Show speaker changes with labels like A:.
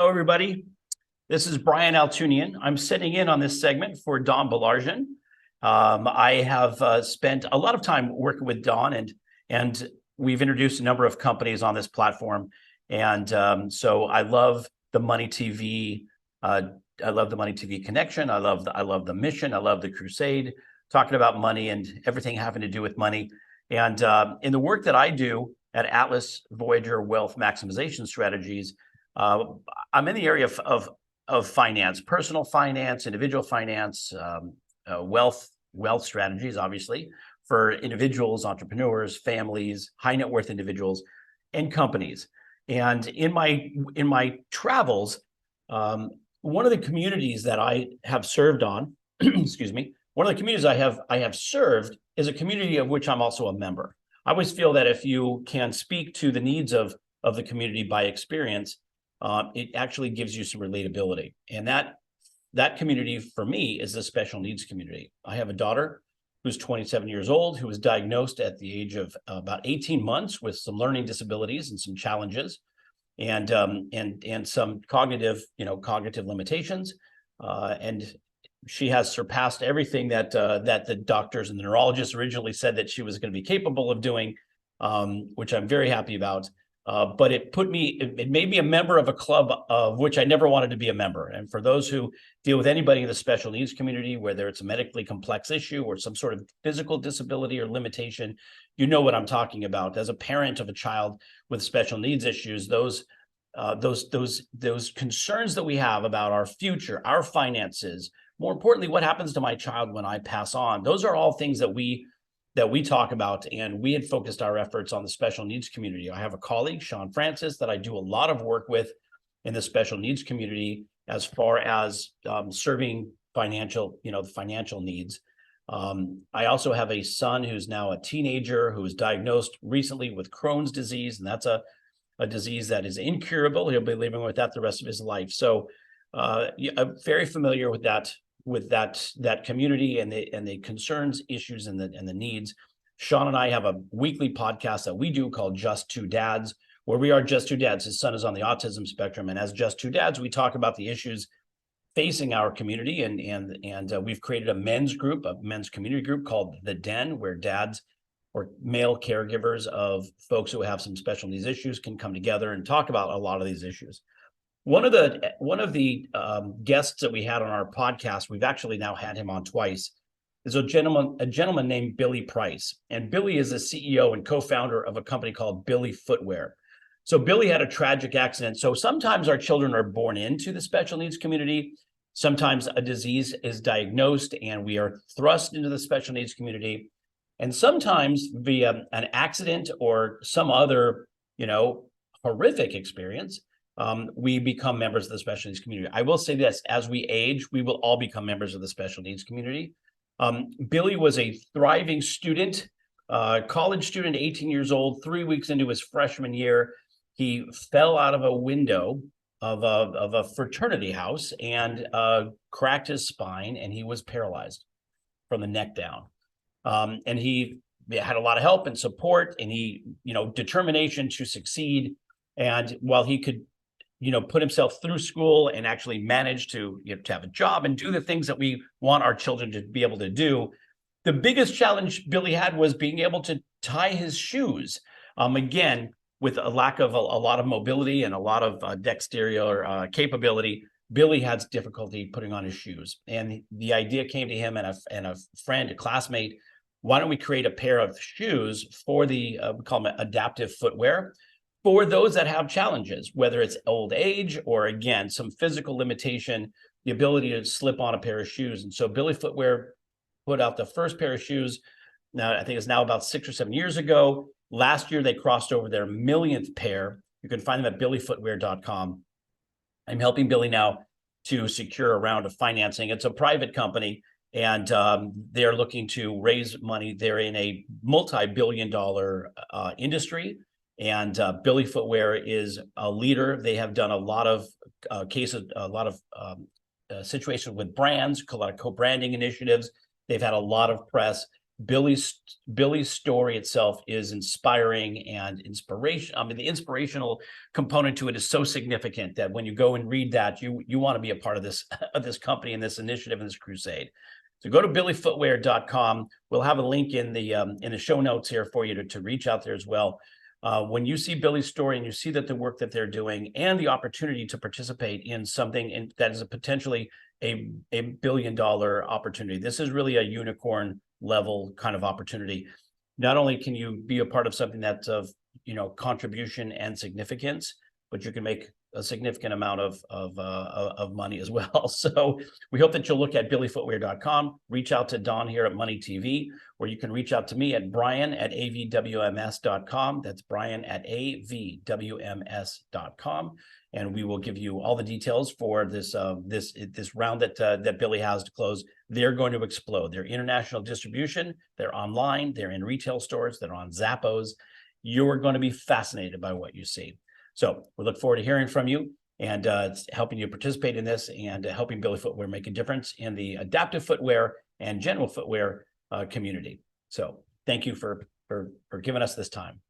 A: Hello, everybody. This is Brian Altounian. I'm sitting in on this segment for Don Baillargeon. I have spent a lot of time working with Don, and we've introduced a number of companies on this platform. And so I love the MoneyTV. I love the MoneyTV connection. I love the mission. I love the crusade, talking about money and everything having to do with money. And in the work that I do at Atlas Voyager Wealth Maximization Strategies, I'm in the area of finance, personal finance, individual finance, wealth strategies, obviously, for individuals, entrepreneurs, families, high net worth individuals, and companies. And in my travels, one of the communities that I have served on, excuse me, one of the communities I have served is a community of which I'm also a member. I always feel that if you can speak to the needs of the community by experience, it actually gives you some relatability. And that community for me is the special needs community. I have a daughter who's 27 years old, who was diagnosed at the age of about 18 months with some learning disabilities and some challenges, and some cognitive limitations. And she has surpassed everything that the doctors and the neurologists originally said that she was going to be capable of doing, which I'm very happy about. But it made me a member of a club of which I never wanted to be a member. And for those who deal with anybody in the special needs community, whether it's a medically complex issue or some sort of physical disability or limitation, you know what I'm talking about. As a parent of a child with special needs issues, those concerns that we have about our future, our finances, more importantly, what happens to my child when I pass on, those are all things that we talk about, and we had focused our efforts on the special needs community. I have a colleague, Sean Francis, that I do a lot of work with in the special needs community as far as serving financial needs. I also have a son who's now a teenager who was diagnosed recently with Crohn's disease, and that's a disease that is incurable. He'll be living with that the rest of his life. So I'm very familiar with that community and the concerns, issues, and the needs. Sean and I have a weekly podcast that we do called Just Two Dads, where we are just two dads. His son is on the autism spectrum, and as just two dads, we talk about the issues facing our community, and we've created a men's community group called The Den, where dads or male caregivers of folks who have some special needs issues can come together and talk about a lot of these issues. One of the guests that we had on our podcast, we've actually now had him on twice, is a gentleman named Billy Price. And Billy is the CEO and co-founder of a company called Billy Footwear. So Billy had a tragic accident. So sometimes our children are born into the special needs community. Sometimes a disease is diagnosed and we are thrust into the special needs community. And sometimes via an accident or some other, horrific experience, we become members of the special needs community. I will say this, as we age, we will all become members of the special needs community. Billy was a thriving student, college student, 18 years old. 3 weeks into his freshman year, he fell out of a window of a fraternity house and cracked his spine, and he was paralyzed from the neck down. And he had a lot of help and support, and he, determination to succeed. And while he could put himself through school and actually manage to have a job and do the things that we want our children to be able to do, the biggest challenge Billy had was being able to tie his shoes. Again, with a lack of a lot of mobility and a lot of dexterity or capability, Billy had difficulty putting on his shoes. And the idea came to him and a friend, a classmate, why don't we create a pair of shoes for we call them adaptive footwear, for those that have challenges, whether it's old age or, again, some physical limitation, the ability to slip on a pair of shoes. And so Billy Footwear put out the first pair of shoes. Now, I think it's now about 6 or 7 years ago. Last year, they crossed over their millionth pair. You can find them at billyfootwear.com. I'm helping Billy now to secure a round of financing. It's a private company, and they're looking to raise money. They're in a multi-billion-dollar industry. And Billy Footwear is a leader. They have done a lot of cases, a lot of situations with brands, a lot of co-branding initiatives. They've had a lot of press. Billy's story itself is inspiring and inspiration. I mean, the inspirational component to it is so significant that when you go and read that, you want to be a part of this company and this initiative and this crusade. So go to billyfootwear.com. We'll have a link in the show notes here for you to reach out there as well. When you see Billy's story and you see that the work that they're doing and the opportunity to participate in something that is potentially a $1 billion opportunity, this is really a unicorn level kind of opportunity. Not only can you be a part of something that's of contribution and significance, but you can make a significant amount of money as well. So we hope that you'll look at billyfootwear.com, reach out to Don here at MoneyTV, or you can reach out to me at brian@avwms.com. That's brian@avwms.com. And we will give you all the details for this round that Billy has to close. They're going to explode. They're international distribution. They're online. They're in retail stores. They're on Zappos. You're going to be fascinated by what you see. So we look forward to hearing from you and helping you participate in this and helping Billy Footwear make a difference in the adaptive footwear and general footwear community. So thank you for giving us this time.